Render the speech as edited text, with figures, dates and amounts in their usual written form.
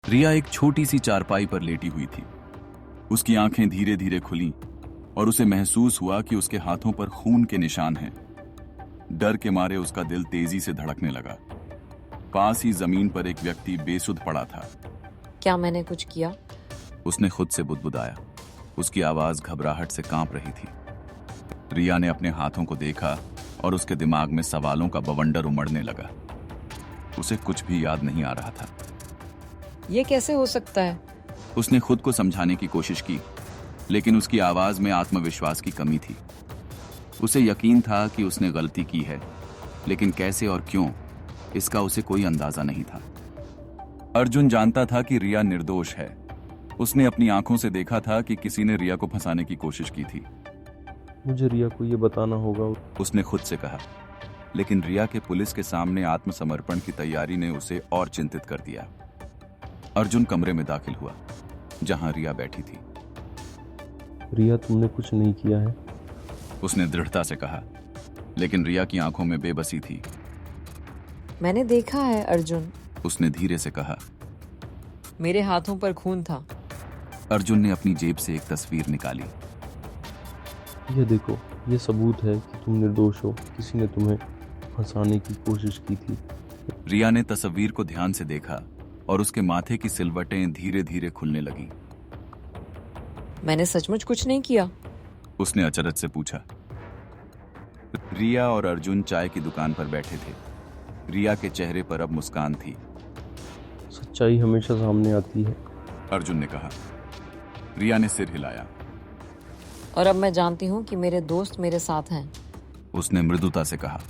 रिया एक छोटी सी चारपाई पर लेटी हुई थी। उसकी आंखें धीरे धीरे खुलीं और उसे महसूस हुआ कि उसके हाथों पर खून के निशान हैं। डर के मारे उसका दिल तेजी से धड़कने लगा। पास ही जमीन पर एक व्यक्ति बेसुध पड़ा था। क्या मैंने कुछ किया? उसने खुद से बुदबुदाया। उसकी आवाज घबराहट से कांप रही थी। रिया ने अपने हाथों को देखा और उसके दिमाग में सवालों का बवंडर उमड़ने लगा। उसे कुछ भी याद नहीं आ रहा था। ये कैसे हो सकता है? उसने खुद को समझाने की कोशिश की, लेकिन उसकी आवाज में आत्मविश्वास की कमी थी। उसे यकीन था कि उसने गलती की है, लेकिन कैसे और क्यों, इसका उसे कोई अंदाजा नहीं था। अर्जुन जानता था कि रिया निर्दोष है। उसने अपनी आंखों से देखा था कि किसी ने रिया को फंसाने की कोशिश की थी। मुझे रिया को ये बताना होगा, उसने खुद से कहा। लेकिन रिया के पुलिस के सामने आत्मसमर्पण की तैयारी ने उसे और चिंतित कर दिया। अर्जुन कमरे में दाखिल हुआ, जहां रिया बैठी थी। रिया तुमने कुछ नहीं किया है। उसने दृढ़ता से कहा, लेकिन रिया की आंखों में बेबसी थी। मैंने देखा है अर्जुन, उसने धीरे से कहा। मेरे हाथों पर खून था। अर्जुन ने अपनी जेब से एक तस्वीर निकाली। ये देखो, ये सबूत है कि तुम निर्दोष हो। किसी ने तुम्हें फंसाने की कोशिश की थी। रिया ने तस्वीर को ध्यान से देखा और उसके माथे की सिलवटें धीरे धीरे खुलने लगीं। मैंने सचमुच कुछ नहीं किया? उसने अचरज से पूछा। रिया और अर्जुन चाय की दुकान पर बैठे थे। रिया के चेहरे पर अब मुस्कान थी। सच्चाई हमेशा सामने आती है, अर्जुन ने कहा। रिया ने सिर हिलाया। और अब मैं जानती हूँ कि मेरे दोस्त मेरे साथ हैं। उसने मृदुता से कहा।